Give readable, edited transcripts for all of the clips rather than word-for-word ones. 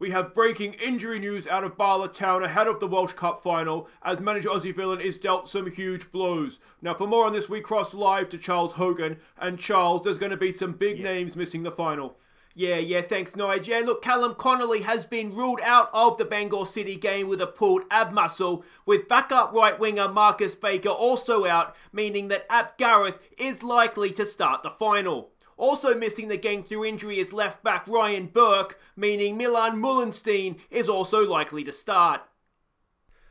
We have breaking injury news out of Bala town ahead of the Welsh Cup Final, as manager Aussie Villain is dealt some huge blows. Now for more on this, we cross live to Charles Hogan. And Charles, there's going to be some big names missing the final. Yeah, thanks, Nige. Yeah, look, Callum Connolly has been ruled out of the Bangor City game with a pulled ab muscle, with backup right winger Marcus Baker also out, meaning that Ap Gareth is likely to start the final. Also missing the game through injury is left back Ryan Burke, meaning Milan Mullenstein is also likely to start.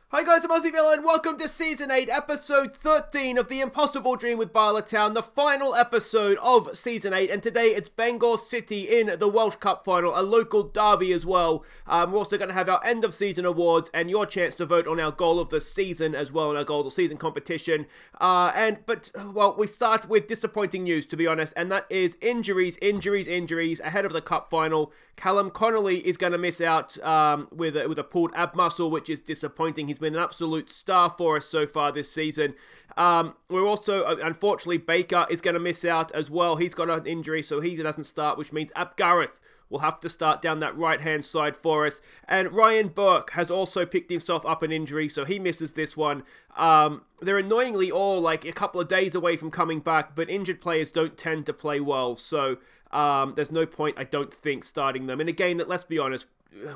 Hi guys, I'm Aussie Villain. Welcome to Season 8, Episode 13 of The Impossible Dream with Bala Town, the final episode of Season 8, and today it's Bangor City in the Welsh Cup Final, a local derby as well. We're also going to have our end of season awards and your chance to vote on our goal of the season as well, in our goal of the season competition. But we start with disappointing news, to be honest, and that is injuries ahead of the Cup Final. Callum Connolly is going to miss out with a pulled ab muscle, which is disappointing. He's been an absolute star for us so far this season. We're also, unfortunately, Baker is going to miss out as well. He's got an injury, so he doesn't start, which means Ap Gareth will have to start down that right-hand side for us. And Ryan Burke has also picked himself up an injury, so he misses this one. They're annoyingly all like a couple of days away from coming back, but injured players don't tend to play well, so there's no point, I don't think, starting them in a game that, let's be honest,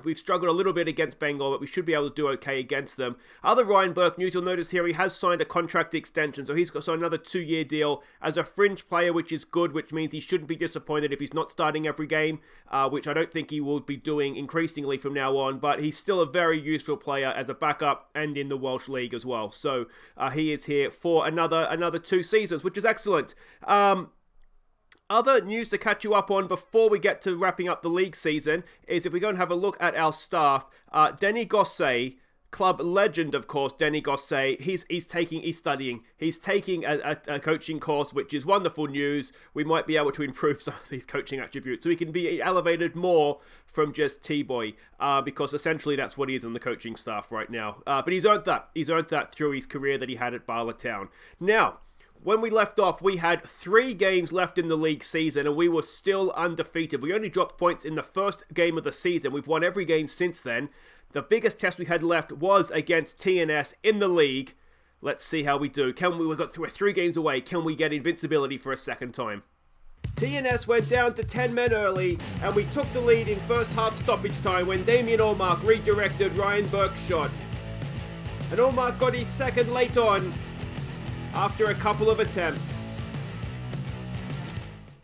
we've struggled a little bit against Bangor, but we should be able to do okay against them. Other Ryan Burke news, you'll notice here, he has signed a contract extension, so he's got signed another 2-year deal as a fringe player, which is good, which means he shouldn't be disappointed if he's not starting every game, which I don't think he will be doing increasingly from now on, but he's still a very useful player as a backup and in the Welsh League as well. So he is here for another 2 seasons, which is excellent. Other news to catch you up on before we get to wrapping up the league season is if we go and have a look at our staff, Denny Gossay, club legend, of course, Denny Gossay, he's studying. He's taking a coaching course, which is wonderful news. We might be able to improve some of these coaching attributes so he can be elevated more from just T-Boy, because essentially that's what he is on the coaching staff right now. But he's earned that. He's earned that through his career that he had at Bala Town. Now, when we left off, we had 3 games left in the league season and we were still undefeated. We only dropped points in the first game of the season. We've won every game since then. The biggest test we had left was against TNS in the league. Let's see how we do. We're 3 games away. Can we get invincibility for a second time? TNS went down to 10 men early, and we took the lead in first half stoppage time when Damien Allmark redirected Ryan Burke's shot. And Allmark got his second late on, after a couple of attempts.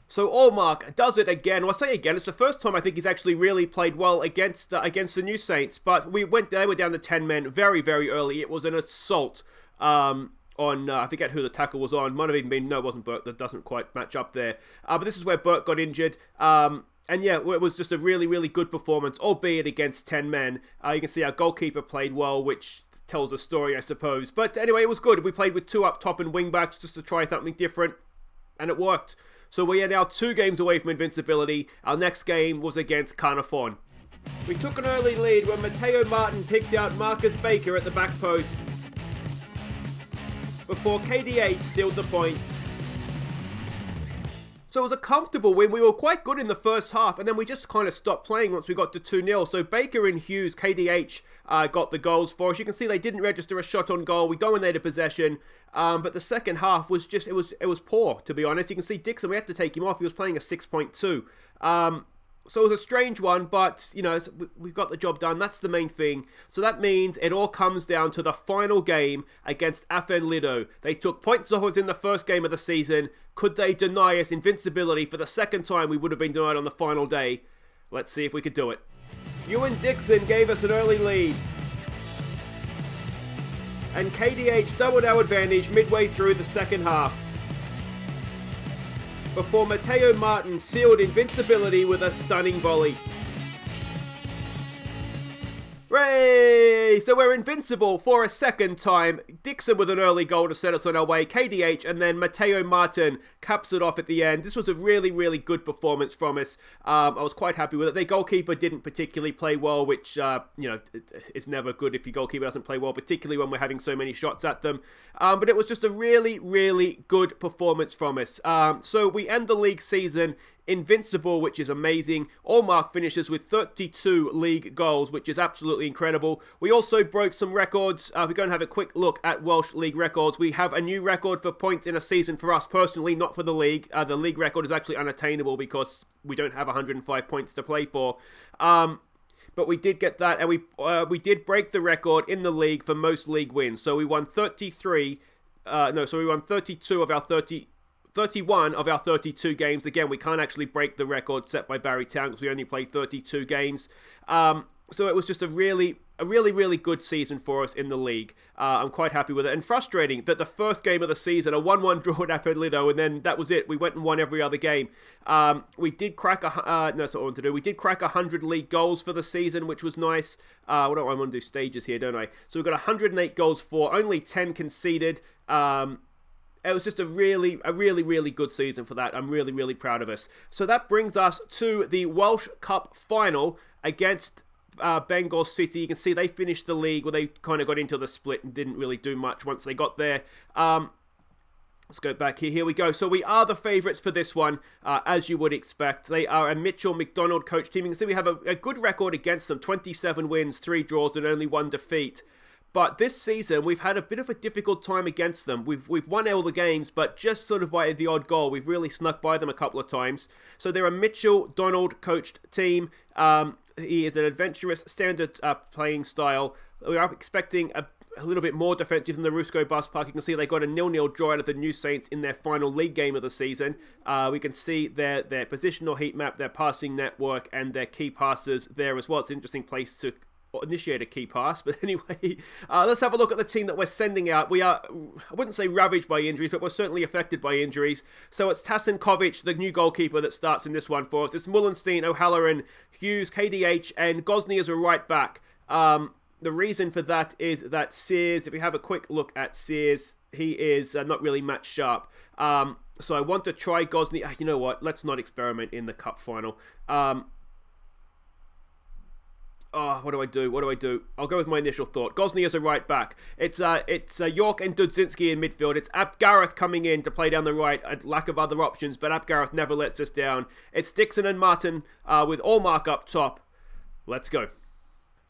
So Allmark does it again. Well, I say again, it's the first time I think he's actually really played well against the New Saints. But they were down to 10 men very, very early. It was an assault on, I forget who the tackle was on. Might have even been, no, it wasn't Burke. That doesn't quite match up there. But this is where Burke got injured. And yeah, it was just a really, really good performance, albeit against 10 men. You can see our goalkeeper played well, which tells a story, I suppose. But anyway, it was good. We played with 2 up top and wing backs just to try something different, and it worked. So we are now 2 games away from invincibility. Our next game was against Carnarvon. We took an early lead when Matteo Martin picked out Marcus Baker at the back post before KDH sealed the points. So it was a comfortable win. We were quite good in the first half, and then we just kind of stopped playing once we got to 2-0. So Baker and Hughes, KDH, got the goals for us. You can see they didn't register a shot on goal. We dominated possession, but the second half was just, it was poor, to be honest. You can see Dixon, we had to take him off. He was playing a 6.2. So it was a strange one, but, you know, we've got the job done. That's the main thing. So that means it all comes down to the final game against FM20. They took points off us in the first game of the season. Could they deny us invincibility for the second time we would have been denied on the final day? Let's see if we could do it. Ewan Dixon gave us an early lead. And KDH doubled our advantage midway through the second half, before Matteo Martin sealed invincibility with a stunning volley. Hooray! So we're invincible for a second time. Dixon with an early goal to set us on our way. KDH and then Matteo Martin caps it off at the end. This was a really, really good performance from us. I was quite happy with it. Their goalkeeper didn't particularly play well, which, it's never good if your goalkeeper doesn't play well, particularly when we're having so many shots at them. But it was just a really, really good performance from us. So we end the league season invincible, which is amazing. Allmark finishes with 32 league goals, which is absolutely incredible. We also broke some records. We're going to have a quick look at Welsh League records. We have a new record for points in a season for us personally, not for the league. The league record is actually unattainable because we don't have 105 points to play for. But we did get that, and we did break the record in the league for most league wins. So we won 32 of our 31 of our 32 games. Again, we can't actually break the record set by Barrytown because we only played 32 games. So it was just a really good season for us in the league. I'm quite happy with it. And frustrating that the first game of the season, a 1-1 draw at FM20, and then that was it. We went and won every other game. We did crack that's not what I want to do. We did crack 100 league goals for the season, which was nice. I want to do stages here, don't I? So we've got 108 goals for, only 10 conceded. It was just a really good season for that. I'm really proud of us. So that brings us to the Welsh Cup Final against Bangor City. You can see they finished the league, they kind of got into the split and didn't really do much once they got there. Let's go back here. Here we go. So we are the favourites for this one, as you would expect. They are a Mitchell McDonald coach team. You can see we have a good record against them. 27 wins, 3 draws and only 1 defeat. But this season, we've had a bit of a difficult time against them. We've won all the games, but just sort of by the odd goal. We've really snuck by them a couple of times. So they're a Mitchell Donald coached team. He is an adventurous, standard playing style. We are expecting a little bit more defensive than the Rusco Bus Park. You can see they got a 0-0 draw out of the New Saints in their final league game of the season. We can see their positional heat map, their passing network, and their key passes there as well. It's an interesting place to initiate a key pass. But anyway, let's have a look at the team that we're sending out. We are, I wouldn't say ravaged by injuries, but we're certainly affected by injuries. So it's Tasenkovic, the new goalkeeper, that starts in this one for us. It's Mullenstein, O'Halloran, Hughes, KDH, and Gosney as a right back. The reason for that is that Sears, if we have a quick look at Sears, he is not really match sharp. So I want to try Gosney. You know what? Let's not experiment in the cup final. What do I do? I'll go with my initial thought. Gosney as a right back. It's York and Dudzinski in midfield. It's Ap Gareth coming in to play down the right. A lack of other options, but Ap Gareth never lets us down. It's Dixon and Martin with Allmark up top. Let's go.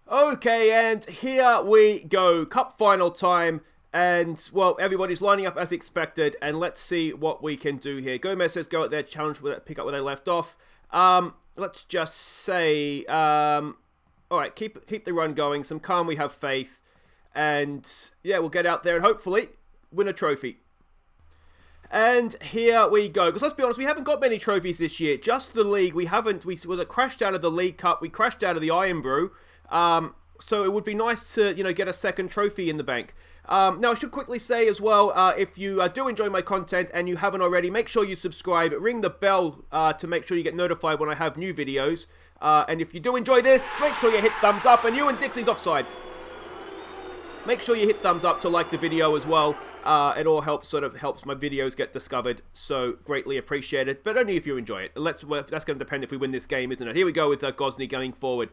Okay, and here we go. Cup final time. And, well, everybody's lining up as expected. And let's see what we can do here. Gomez says go at their challenge, pick up where they left off. Let's just say... Alright, keep the run going. Some calm, we have faith. And, yeah, we'll get out there and hopefully win a trophy. And here we go. Because let's be honest, we haven't got many trophies this year. Just the league. We crashed out of the League Cup. We crashed out of the Iron Brew. So it would be nice to, get a second trophy in the bank. Now, I should quickly say as well, if you do enjoy my content and you haven't already, make sure you subscribe. Ring the bell to make sure you get notified when I have new videos. And if you do enjoy this, make sure you hit thumbs up. And you and Dixie's offside. Make sure you hit thumbs up to like the video as well. It all helps my videos get discovered. So greatly appreciated. But only if you enjoy it. That's going to depend if we win this game, isn't it? Here we go with Gosney going forward.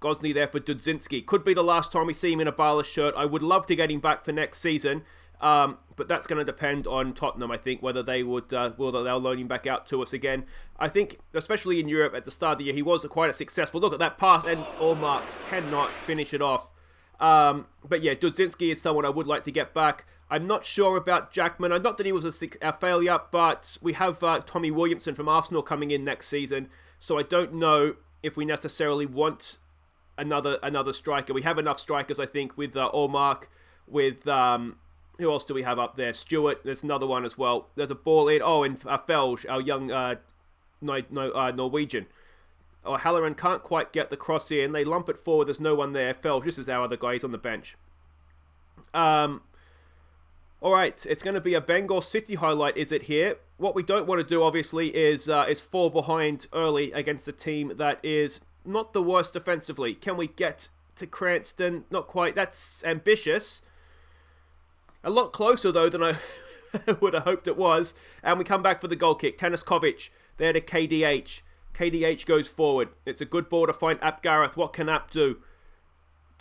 Gosney there for Dudzinski. Could be the last time we see him in a Bala shirt. I would love to get him back for next season. But that's going to depend on Tottenham, I think, whether they would they'll loan him back out to us again. I think, especially in Europe at the start of the year, he was quite a successful. Look at that pass, and Allmark cannot finish it off. But yeah, Dudzinski is someone I would like to get back. I'm not sure about Jackman. Not that he was a failure, but we have Tommy Williamson from Arsenal coming in next season. So I don't know if we necessarily want another striker. We have enough strikers, I think, with Allmark, with who else do we have up there? Stewart. There's another one as well. There's a ball in. Oh, and Felge, our young Norwegian. Oh, Halloran can't quite get the cross in. They lump it forward. There's no one there. Felge, this is our other guy. He's on the bench. All right, it's going to be a Bangor City highlight, is it here? What we don't want to do, obviously, is fall behind early against a team that is not the worst defensively. Can we get to Cranston? Not quite. That's ambitious. A lot closer, though, than I would have hoped it was. And we come back for the goal kick. Tanaskovic there to KDH. KDH goes forward. It's a good ball to find Ap Gareth. What can Ap do?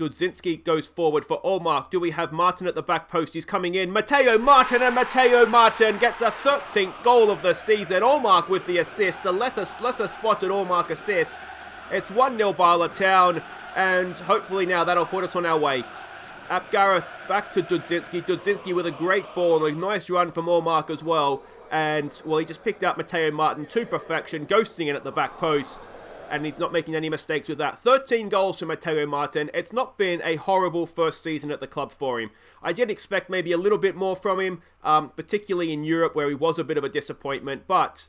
Dudzinski goes forward for Allmark. Do we have Martin at the back post? He's coming in. Matteo Martin, and Matteo Martin gets a 13th goal of the season. Allmark with the assist. The lesser spotted Allmark assist. It's 1-0 Bala Town, and hopefully now that'll put us on our way. Ap Gareth back to Dudzinski. Dudzinski with a great ball and a nice run from Allmark as well. And, well, he just picked out Matteo Martin to perfection, ghosting it at the back post. And he's not making any mistakes with that. 13 goals for Matteo Martin. It's not been a horrible first season at the club for him. I did expect maybe a little bit more from him, particularly in Europe where he was a bit of a disappointment. But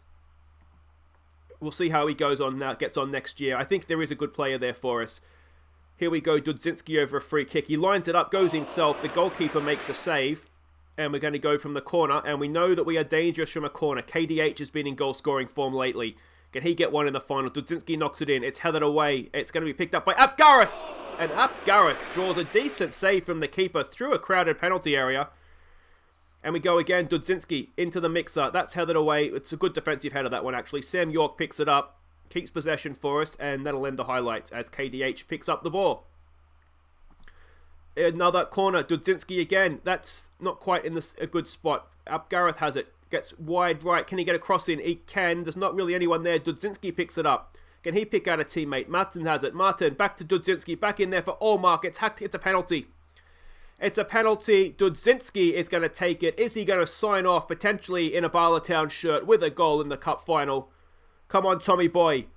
we'll see how he gets on next year. I think there is a good player there for us. Here we go, Dudzinski over a free kick. He lines it up, goes himself. The goalkeeper makes a save. And we're going to go from the corner. And we know that we are dangerous from a corner. KDH has been in goal-scoring form lately. Can he get one in the final? Dudzinski knocks it in. It's headed away. It's going to be picked up by Ap Gareth. And Ap Gareth draws a decent save from the keeper through a crowded penalty area. And we go again. Dudzinski into the mixer. That's headed away. It's a good defensive header, that one, actually. Sam York picks it up. Keeps possession for us. And that'll end the highlights as KDH picks up the ball. Another corner. Dudzinski again. That's not quite in a good spot. Ap Gareth has it. Gets wide right. Can he get a cross in? He can. There's not really anyone there. Dudzinski picks it up. Can he pick out a teammate? Martin has it. Martin back to Dudzinski. Back in there for Allmark. It's hacked. It's a penalty. It's a penalty. Dudzinski is going to take it. Is he going to sign off potentially in a Bala Town shirt with a goal in the cup final? Come on, Tommy boy.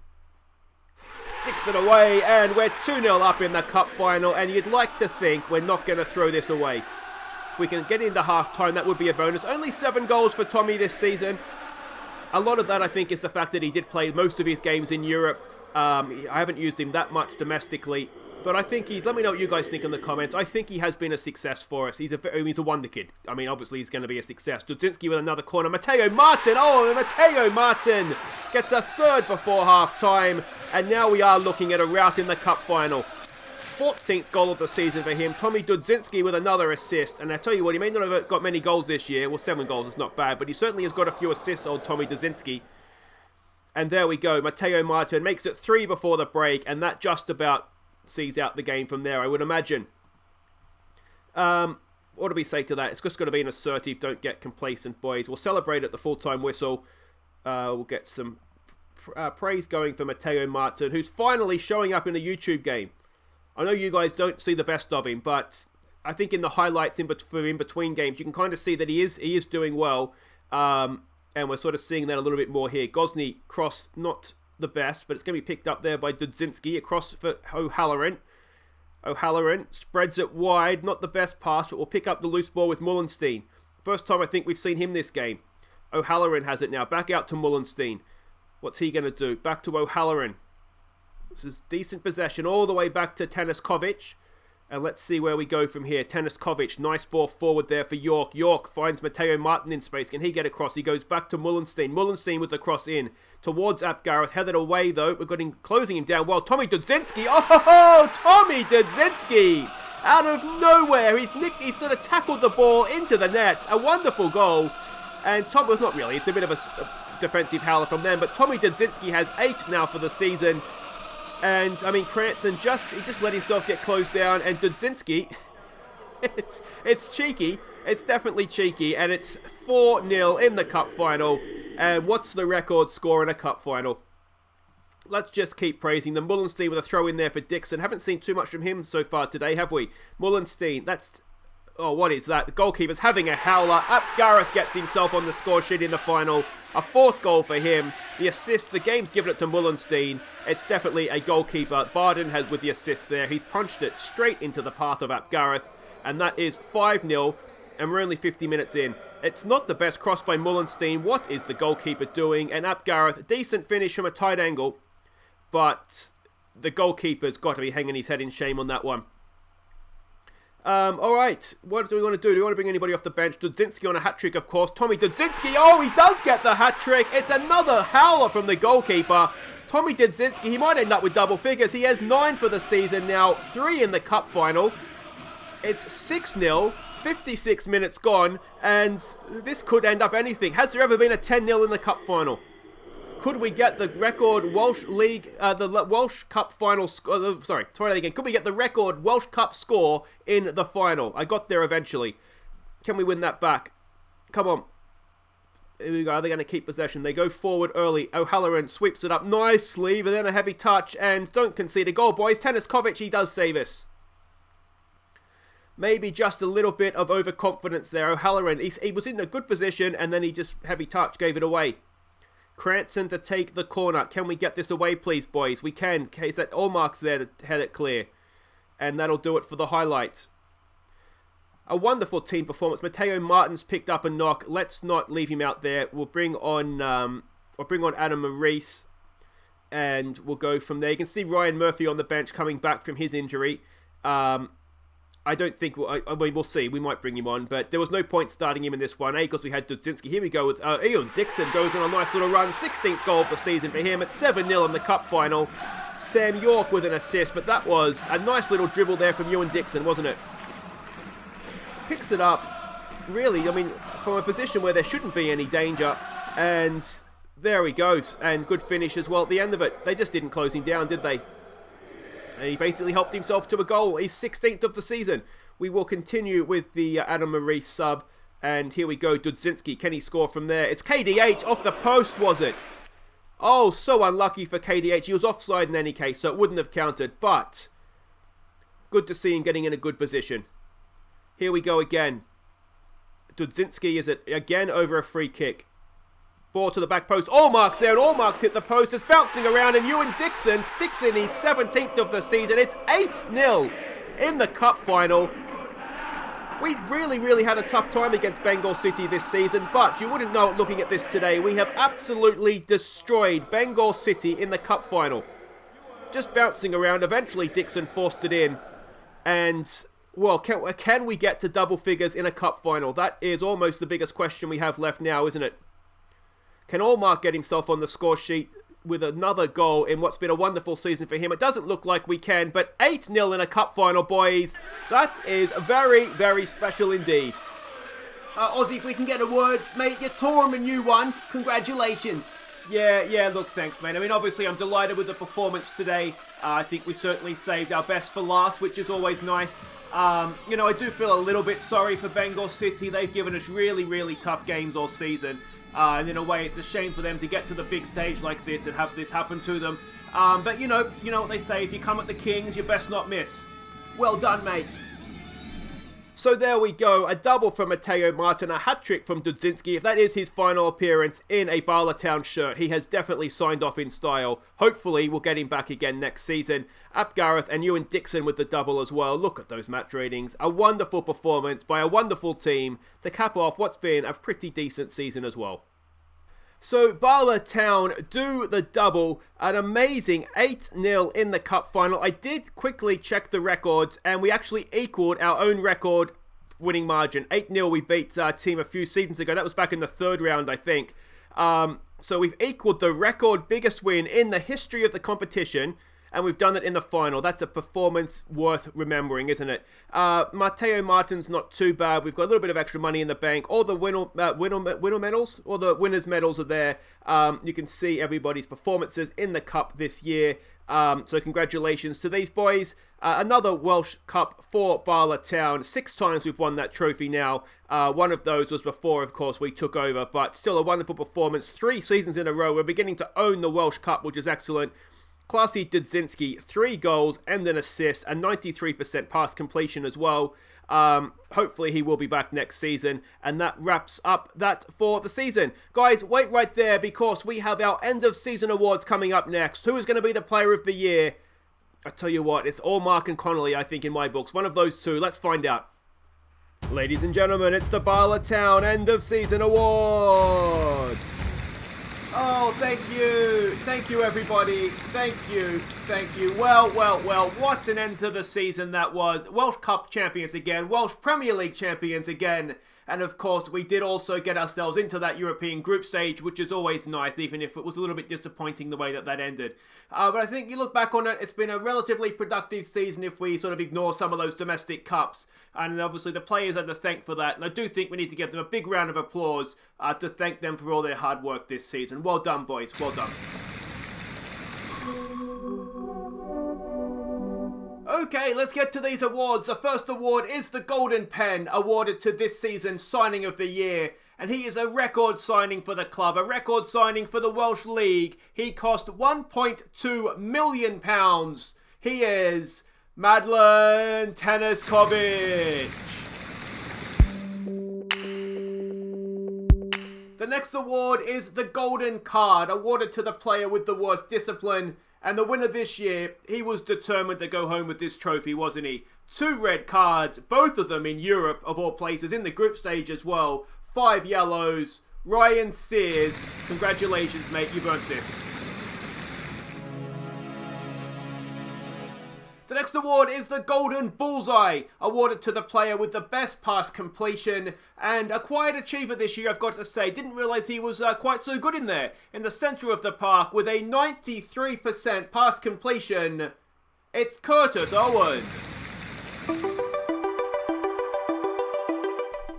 Sticks it away, and we're 2-0 up in the cup final, and you'd like to think we're not going to throw this away. If we can get into half-time, that would be a bonus. Only 7 goals for Tommy this season. A lot of that, I think, is the fact that he did play most of his games in Europe. I haven't used him that much domestically. But I think let me know what you guys think in the comments. I think he has been a success for us. He's a wonder kid. I mean, obviously, he's going to be a success. Dudzinski with another corner. Matteo Martin. Oh, Matteo Martin gets a third before half-time. And now we are looking at a rout in the cup final. 14th goal of the season for him. Tommy Dudzinski with another assist. And I tell you what, he may not have got many goals this year. Well, 7 goals is not bad. But he certainly has got a few assists, old Tommy Dudzinski. And there we go. Matteo Martin makes it 3 before the break. And that just about sees out the game from there, I would imagine. What do we say to that? It's just got to be an assertive, don't get complacent, boys. We'll celebrate at the full-time whistle. We'll get some praise going for Matteo Martin, who's finally showing up in a YouTube game. I know you guys don't see the best of him, but I think in the highlights in between games, you can kind of see that he is doing well. And we're sort of seeing that a little bit more here. Gosney cross, not the best, but it's going to be picked up there by Dudzinski across for O'Halloran. O'Halloran spreads it wide, not the best pass, but will pick up the loose ball with Mullenstein. First time I think we've seen him this game. O'Halloran has it now, back out to Mullenstein. What's he going to do? Back to O'Halloran. This is decent possession all the way back to Teniskovic. And let's see where we go from here. Teniskovic, nice ball forward there for York. York finds Matteo Martin in space. Can he get across? He goes back to Mullenstein. Mullenstein with the cross in towards Ap Gareth. Headed away though. We're closing him down well. Tommy Dudzinski. Oh, Tommy Dudzinski! Out of nowhere. He's sort of tackled the ball into the net. A wonderful goal. And Tom was not really. It's a bit of a defensive howler from them. But Tommy Dudzinski has 8 now for the season. And, I mean, Cranston just let himself get closed down. And Dudzinski, it's cheeky. It's definitely cheeky. And it's 4-0 in the cup final. And what's the record score in a cup final? Let's just keep praising them. Mullenstein with a throw in there for Dixon. Haven't seen too much from him so far today, have we? Mullenstein, oh, what is that? The goalkeeper's having a howler. Ap Gareth gets himself on the score sheet in the final. A 4th goal for him. The assist, the game's given it to Mullenstein. It's definitely a goalkeeper. Barden has with the assist there. He's punched it straight into the path of Ap Gareth. And that is 5-0. And we're only 50 minutes in. It's not the best cross by Mullenstein. What is the goalkeeper doing? And Ap Gareth, decent finish from a tight angle. But the goalkeeper's got to be hanging his head in shame on that one. Alright, what do we want to do? Do we want to bring anybody off the bench? Dudzinski on a hat-trick, of course. Tommy Dudzinski, oh, he does get the hat-trick. It's another howler from the goalkeeper. Tommy Dudzinski, he might end up with double figures. He has 9 for the season now, 3 in the cup final. It's 6-0, 56 minutes gone, and this could end up anything. Has there ever been a 10-0 in the cup final? could we get the record Welsh League, the Welsh Cup Final score? Sorry, try that again. Could we get the record Welsh Cup score in the final? I got there eventually. Can we win that back? Come on. Here we go. Are they going to keep possession? They go forward early. O'Halloran sweeps it up nicely, but then a heavy touch, and don't concede a goal, boys. Teniskovic, he does save us. Maybe just a little bit of overconfidence there. O'Halloran, he was in a good position, and then he just heavy touch, gave it away. Cranston to take the corner. Can we get this away, please, boys? We can. Is that Allmark's there to head it clear? And that'll do it for the highlight. A wonderful team performance. Matteo Martin's picked up a knock. Let's not leave him out there. We'll bring on Adam Maurice, and we'll go from there. You can see Ryan Murphy on the bench coming back from his injury. I don't think we'll see. We might bring him on, but there was no point starting him in this one, because we had Dudzinski. Here we go with Ian Dixon goes on a nice little run. 16th goal of the season for him. It's 7-0 in the cup final. Sam York with an assist, but that was a nice little dribble there from Ewan Dixon, wasn't it? Picks it up, really, I mean, from a position where there shouldn't be any danger, and there he goes, and good finish as well at the end of it. They just didn't close him down, did they? And he basically helped himself to a goal. He's 16th of the season. We will continue with the Adam Maurice sub, and here we go, Dudzinski. Can he score from there? It's KDH off the post, was it? Oh, so unlucky for KDH. He was offside in any case, so it wouldn't have counted, but good to see him getting in a good position. Here we go again. Dudzinski is it again over a free kick. Ball to the back post. Allmark's there, and Allmark's hit the post. It's bouncing around, and Ewan Dixon sticks in his 17th of the season. It's 8-0 in the cup final. We really had a tough time against Bangor City this season, but you wouldn't know it looking at this today. We have absolutely destroyed Bangor City in the cup final. Just bouncing around. Eventually, Dixon forced it in, and well, can we get to double figures in a cup final? That is almost the biggest question we have left now, isn't it? Can Allmark get himself on the score sheet with another goal in what's been a wonderful season for him? It doesn't look like we can, but 8-0 in a cup final, boys. That is very special indeed. Aussie, if we can get a word, mate, you tore him a new one. Congratulations. Yeah, look, thanks, mate. I mean, obviously, I'm delighted with the performance today. I think we certainly saved our best for last, which is always nice. You know, I do feel a little bit sorry for Bangor City. They've given us really tough games all season. And in a way, it's a shame for them to get to the big stage like this and have this happen to them. But you know what they say, if you come at the Kings, you best not miss. Well done, mate. So there we go, a double from Matteo Martin, a hat-trick from Dudzinski. If that is his final appearance in a Bala Town shirt, he has definitely signed off in style. Hopefully, we'll get him back again next season. Ap Gareth and Ewan Dixon with the double as well. Look at those match ratings. A wonderful performance by a wonderful team to cap off what's been a pretty decent season as well. So Bala Town do the double, an amazing 8-0 in the cup final. I did quickly check the records, and we actually equaled our own record winning margin. 8-0 we beat our team a few seasons ago. That was back in the third round, I think. So we've equaled the record biggest win in the history of the competition, and we've done it in the final. That's a performance worth remembering, isn't it? Matteo Martin's not too bad. We've got a little bit of extra money in the bank. All the winner medals, or the winners' medals are there. You can see everybody's performances in the cup this year. So congratulations to these boys. Another Welsh Cup for Bala Town. 6 times we've won that trophy now. One of those was before, of course, we took over, but still a wonderful performance. 3 seasons in a row. We're beginning to own the Welsh Cup, which is excellent. Classy Dudzinski, 3 goals and an assist, a 93% pass completion as well. Hopefully he will be back next season, and that wraps up that for the season. Guys, wait right there, because we have our end of season awards coming up next. Who is going to be the player of the year? I tell you what, it's Allmark and Connolly, I think, in my books. One of those two. Let's find out. Ladies and gentlemen, it's the Bala Town end of season awards. Oh, thank you. Thank you, everybody. Thank you. Well, what an end to the season that was. Welsh Cup champions again. Welsh Premier League champions again. And of course, we did also get ourselves into that European group stage, which is always nice, even if it was a little bit disappointing the way that ended. But I think you look back on it, it's been a relatively productive season if we sort of ignore some of those domestic cups. And obviously the players are to thank for that. And I do think we need to give them a big round of applause to thank them for all their hard work this season. Well done, boys. Well done. Okay, let's get to these awards. The first award is the Golden Pen, awarded to this season's signing of the year. And he is a record signing for the club, a record signing for the Welsh League. He cost £1.2 million. He is Madlen Teniskovic. The next award is the Golden Card, awarded to the player with the worst discipline. And the winner this year, he was determined to go home with this trophy, wasn't he? 2 red cards, both of them in Europe, of all places, in the group stage as well. 5 yellows. Ryan Sears, congratulations, mate, you've earned this. The next award is the Golden Bullseye, awarded to the player with the best pass completion, and a quiet achiever this year, I've got to say. Didn't realise he was quite so good in there, in the centre of the park, with a 93% pass completion. It's Curtis Owen.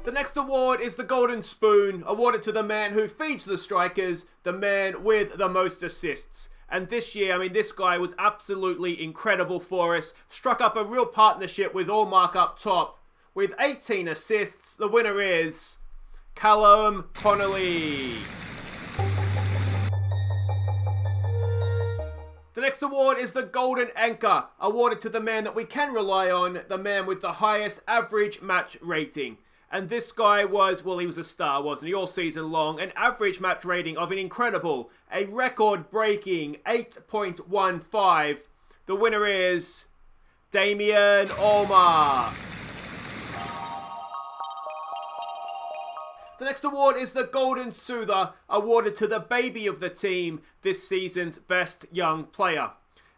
The next award is the Golden Spoon, awarded to the man who feeds the strikers, the man with the most assists. And this year, I mean, this guy was absolutely incredible for us. Struck up a real partnership with Allmark up top. With 18 assists, the winner is Callum Connolly. The next award is the Golden Anchor, awarded to the man that we can rely on, the man with the highest average match rating. And this guy was, well, he was a star, wasn't he, all season long. An average match rating of an incredible, a record-breaking 8.15. The winner is Damien Allmark. The next award is the Golden Soother, awarded to the baby of the team, this season's best young player.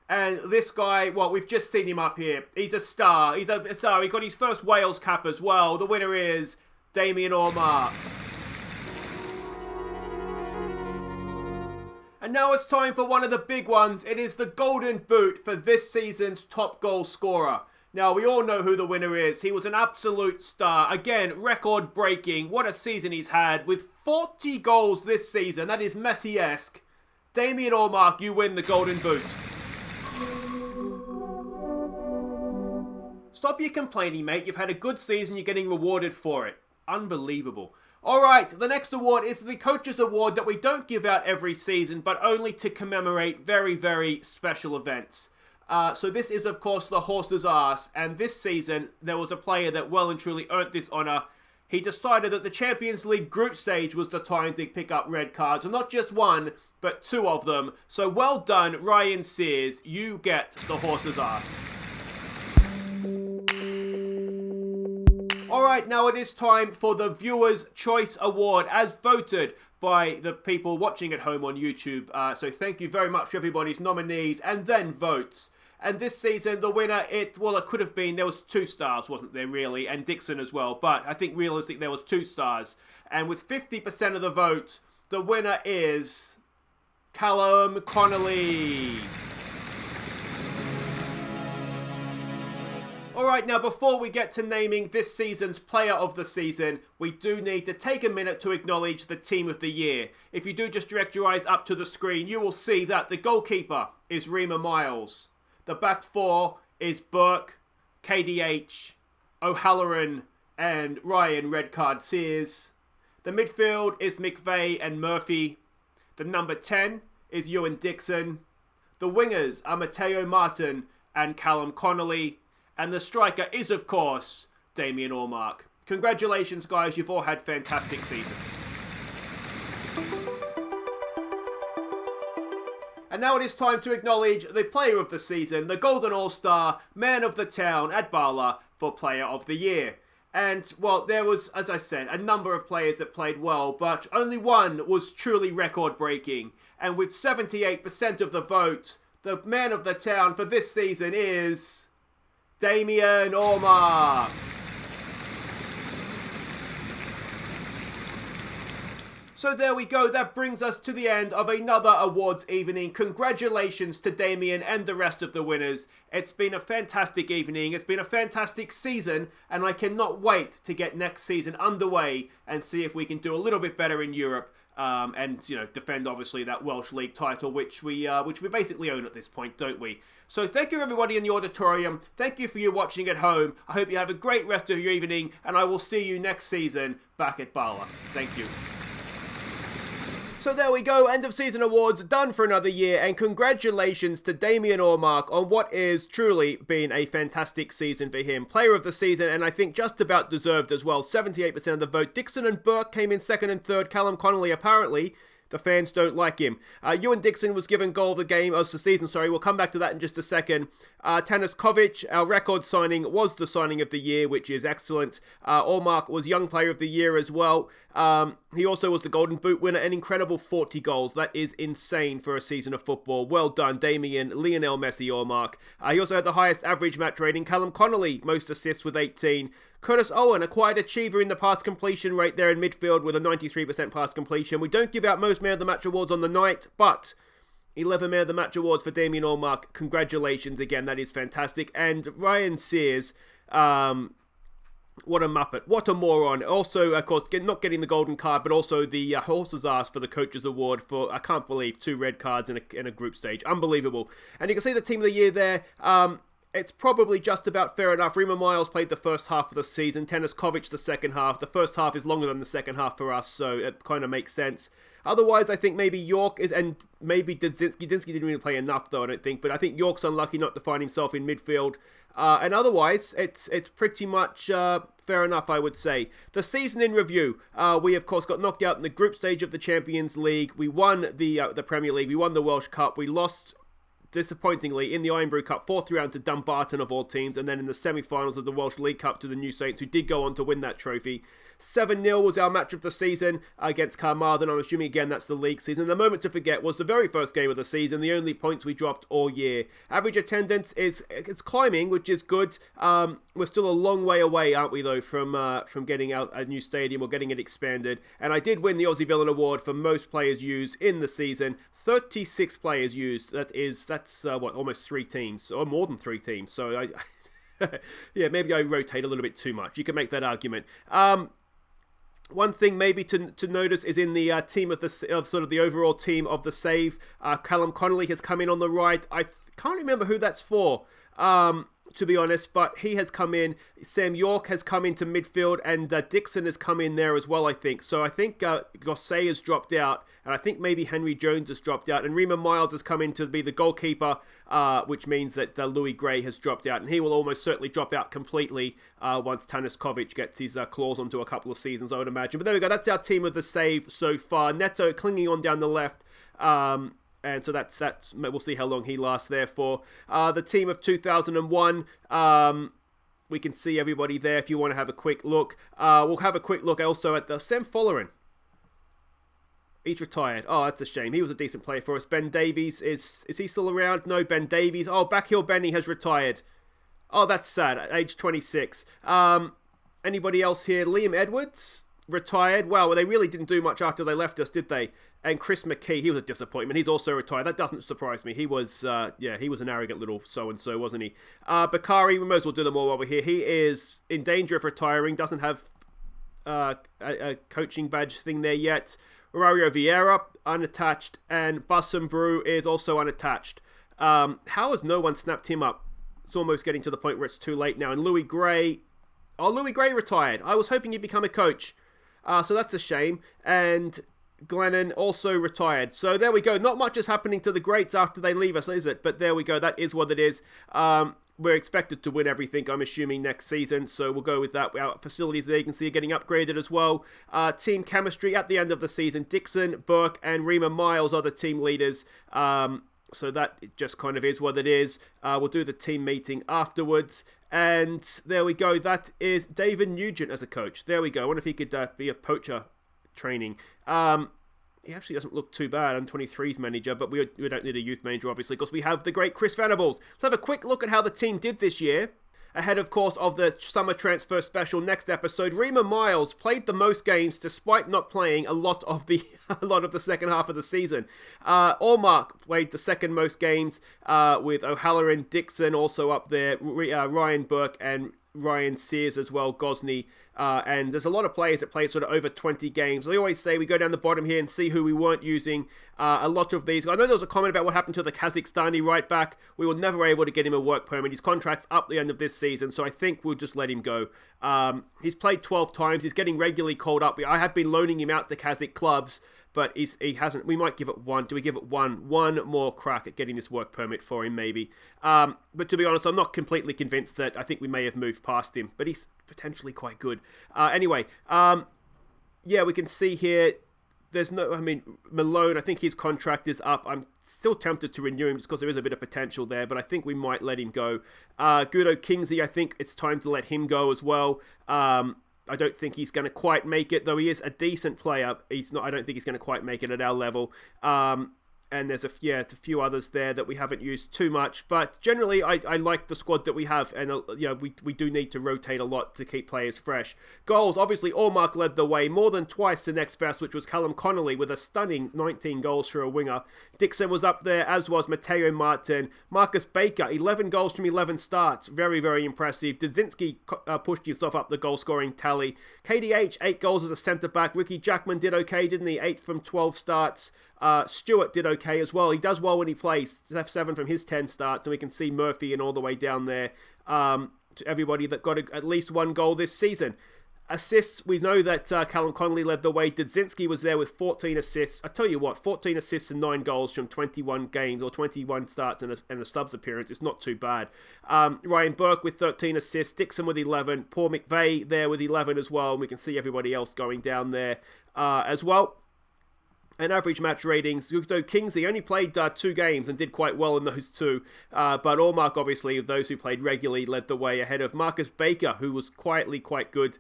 And this guy, well, we've just seen him up here. He's a star. He's a star. He got his first Wales cap as well. The winner is Damien Allmark. And now it's time for one of the big ones. It is the Golden Boot for this season's top goal scorer. Now, we all know who the winner is. He was an absolute star. Again, record-breaking. What a season he's had. With 40 goals this season. That is Messi-esque. Damien Allmark, you win the Golden Boot. Stop your complaining, mate. You've had a good season. You're getting rewarded for it. Unbelievable. Alright, the next award is the Coaches Award that we don't give out every season, but only to commemorate very, very special events. So this is, of course, the horse's ass. And this season, there was a player that well and truly earned this honour. He decided that the Champions League group stage was the time to pick up red cards. And not just one, but 2 of them. So well done, Ryan Sears. You get the horse's ass. Alright, now it is time for the Viewer's Choice Award, as voted by the people watching at home on YouTube. So thank you very much for everybody's nominees and then votes. And this season, the winner, it could have been, there was 2 stars, wasn't there, really, and Dixon as well. But I think realistically, there was 2 stars. And with 50% of the vote, the winner is Callum Connolly. Alright, now before we get to naming this season's player of the season, we do need to take a minute to acknowledge the team of the year. If you do just direct your eyes up to the screen, you will see that the goalkeeper is Rima Miles. The back 4 is Burke, KDH, O'Halloran, and Ryan Redcard Sears. The midfield is McVeigh and Murphy. The number 10 is Ewan Dixon. The wingers are Matteo Martin and Callum Connolly. And the striker is, of course, Damien Allmark. Congratulations, guys. You've all had fantastic seasons. And now it is time to acknowledge the player of the season, the Golden All-Star, man of the town at Bala for player of the year. And, well, there was, as I said, a number of players that played well, but only one was truly record-breaking. And with 78% of the vote, the man of the town for this season is Damien Allmark. So there we go, that brings us to the end of another awards evening. Congratulations to Damien and the rest of the winners. It's been a fantastic evening, it's been a fantastic season, and I cannot wait to get next season underway and see if we can do a little bit better in Europe. And defend obviously that Welsh League title, which we basically own at this point, don't we? So thank you everybody in the auditorium. Thank you for you watching at home. I hope you have a great rest of your evening, and I will see you next season back at Bala. Thank you. So there we go, end of season awards done for another year, and congratulations to Damien Ormark on what is truly been a fantastic season for him. Player of the season, and I think just about deserved as well. 78% of the vote. Dixon and Burke came in second and third. Callum Connolly apparently, the fans don't like him. Ewan Dixon was given goal of the game, of the season, sorry. We'll come back to that in just a second. Tanis Kovic, our record signing, was the signing of the year, which is excellent. Ormark was Young Player of the Year as well. He also was the Golden Boot winner, an incredible 40 goals. That is insane for a season of football. Well done, Damien, Lionel Messi, Ormark. He also had the highest average match rating. Callum Connolly, most assists with 18. Curtis Owen, a quiet achiever in the pass completion rate there in midfield with a 93% pass completion. We don't give out most man of the match awards on the night, but 11 man of the match awards for Damien Ormark. Congratulations again, that is fantastic. And Ryan Sears, what a muppet, what a moron. Also, of course, not getting the golden card, but also the horse's ass for the coach's award for, I can't believe, 2 red cards in a group stage. Unbelievable. And you can see the team of the year there. It's probably just about fair enough. Rima Miles played the first half of the season. Tanis Kovic the second half. The first half is longer than the second half for us, so it kind of makes sense. Otherwise, I think maybe York is, and maybe Dudzinski. Dudzinski didn't really play enough, though, I don't think. But I think York's unlucky not to find himself in midfield. And otherwise, it's pretty much fair enough, I would say. The season in review. We, of course, got knocked out in the group stage of the Champions League. We won the Premier League. We won the Welsh Cup. We lost, disappointingly, in the Iron Brew Cup, 4th round to Dumbarton of all teams, and then in the semi-finals of the Welsh League Cup to the New Saints, who did go on to win that trophy. 7-0 was our match of the season against Carmarthen. I'm assuming again that's the league season. The moment to forget was the very first game of the season, the only points we dropped all year. Average attendance it's climbing, which is good. We're still a long way away, aren't we, though, from getting out a new stadium or getting it expanded. And I did win the Aussie Villain Award for most players used in the season. 36 players used. That's almost 3 teams, or more than 3 teams. So yeah, maybe I rotate a little bit too much. You can make that argument. One thing maybe to notice is in the team of the overall team of the save. Callum Connolly has come in on the right. I can't remember who that's for, to be honest, but he has come in. Sam York has come into midfield, and Dixon has come in there as well, I think. So I think Gossé has dropped out, and I think maybe Henry Jones has dropped out, and Rima Miles has come in to be the goalkeeper, which means that Louis Gray has dropped out, and he will almost certainly drop out completely once Tanis Kovic gets his claws onto a couple of seasons, I would imagine. But there we go, that's our team of the save so far. Neto clinging on down the left, and so that's we'll see how long he lasts there for. The team of 2001, we can see everybody there if you want to have a quick look. We'll have a quick look also at the Sam Follerin. He's retired. Oh, that's a shame. He was a decent player for us. Ben Davies, is he still around? No, Ben Davies. Oh, Backhill Benny has retired. Oh, that's sad. At age 26. Anybody else here? Liam Edwards, retired. Wow, well, they really didn't do much after they left us, did they? And Chris McKee, he was a disappointment. He's also retired. That doesn't surprise me. He was, he was an arrogant little so-and-so, wasn't he? Bakari, we might as well do them all over here. He is in danger of retiring. Doesn't have a coaching badge thing there yet. Romario Vieira, unattached. And Bussum Brew is also unattached. How has no one snapped him up? It's almost getting to the point where it's too late now. And Louis Gray. Oh, Louis Gray retired. I was hoping he'd become a coach. So that's a shame. And Glennon also retired. So there we go. Not much is happening to the greats after they leave us, is it? But there we go. That is what it is. We're expected to win everything, I'm assuming, next season. So we'll go with that. Our facilities there, you can see, are getting upgraded as well. Team chemistry at the end of the season. Dixon, Burke, and Rima Miles are the team leaders. So that just kind of is what it is. We'll do the team meeting afterwards. And there we go. That is David Nugent as a coach. There we go. I wonder if he could be a poacher training. He actually doesn't look too bad. I'm 23's manager, but we don't need a youth manager, obviously, because we have the great Chris Venables. Let's have a quick look at how the team did this year. ahead, of course, of the summer transfer special next episode. Rima Miles played the most games despite not playing a lot of the second half of the season. Allmark played the second most games with O'Halloran, Dixon also up there, Ryan Burke and Ryan Sears as well, Gosney, and there's a lot of players that play sort of over 20 games. We always say we go down the bottom here and see who we weren't using. A lot of these, I know there was a comment about what happened to the Kazakhstani right back. We were never able to get him a work permit. His contract's up the end of this season, so I think we'll just let him go. He's played 12 times. He's getting regularly called up. I have been loaning him out to Kazakh clubs, but he hasn't. We might give it one. Do we give it one more crack at getting this work permit for him, maybe? But to be honest, I'm not completely convinced that. I think we may have moved past him, but he's potentially quite good. Anyway, yeah, we can see here. There's no. I mean, Malone. I think his contract is up. I'm still tempted to renew him just because there is a bit of potential there, but I think we might let him go. Gudo Kingsley. I think it's time to let him go as well. I don't think he's going to quite make it, though he is a decent player. He's not. I don't think he's going to quite make it at our level. And there's a few others there that we haven't used too much, but generally I like the squad that we have, and we do need to rotate a lot to keep players fresh. Goals, obviously Allmark led the way, more than twice the next best, which was Callum Connolly with a stunning 19 goals for a winger. Dixon was up there, as was Matteo Martin. Marcus Baker, 11 goals from 11 starts, very, very impressive. Dudzinski pushed himself up the goal scoring tally. KDH, 8 goals as a centre back. Ricky Jackman did okay, didn't he? 8 from 12 starts. Stewart did okay as well. He does well when he plays. 7 from his 10 starts, and we can see Murphy and all the way down there to everybody that got at least one goal this season. Assists, we know that Callum Connolly led the way. Dudzinski was there with 14 assists. I tell you what, 14 assists and 9 goals from 21 games or 21 starts and a subs appearance. It's not too bad. Ryan Burke with 13 assists. Dixon with 11. Paul McVeigh there with 11 as well. And we can see everybody else going down there as well. And average match ratings, though Kingsley only played 2 games and did quite well in those 2. But Allmark, obviously, of those who played regularly, led the way ahead of Marcus Baker, who was quietly quite good.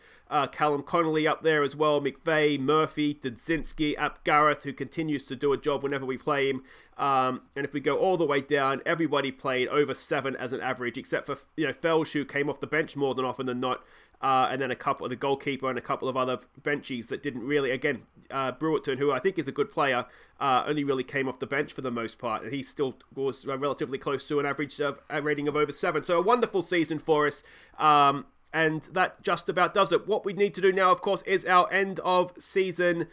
Callum Connolly up there as well. McVeigh, Murphy, Dudzinski, Ap Gareth, who continues to do a job whenever we play him. And if we go all the way down, everybody played over 7 as an average, except for Felsh, who came off the bench more than often than not. And then a couple of the goalkeeper and a couple of other benchies that didn't really, again, Brewerton, who I think is a good player, only really came off the bench for the most part, and he still was relatively close to an average rating of over 7. So a wonderful season for us, and that just about does it. What we need to do now, of course, is our end of season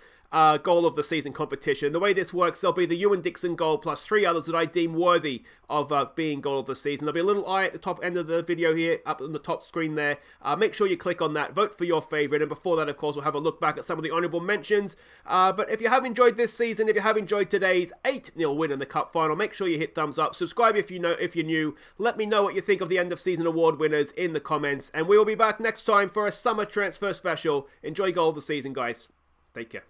goal of the season competition. The way this works, there'll be the Ewan Dixon goal plus 3 others that I deem worthy of being goal of the season. There'll be a little eye at the top end of the video here, up on the top screen there. Make sure you click on that, vote for your favourite, and before that, of course, we'll have a look back at some of the honourable mentions. But if you have enjoyed this season, if you have enjoyed today's 8-0 win in the Cup Final, make sure you hit thumbs up, subscribe if you're new, let me know what you think of the end of season award winners in the comments, and we will be back next time for a summer transfer special. Enjoy goal of the season, guys. Take care.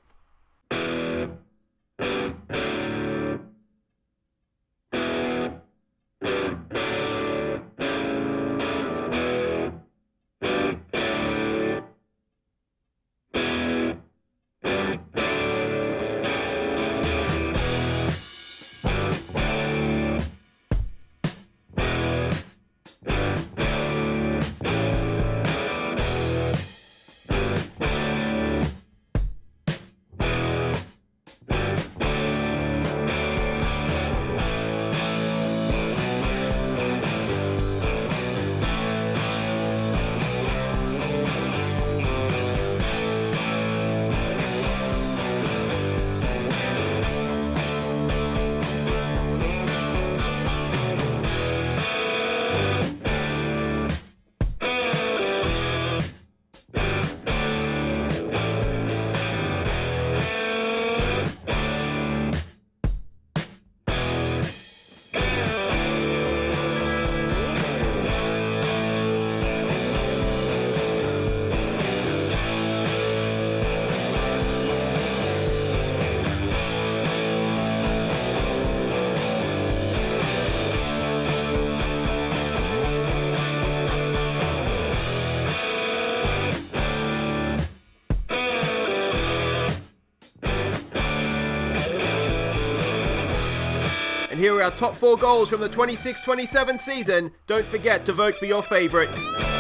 And here are our top 4 goals from the 26-27 season. Don't forget to vote for your favourite.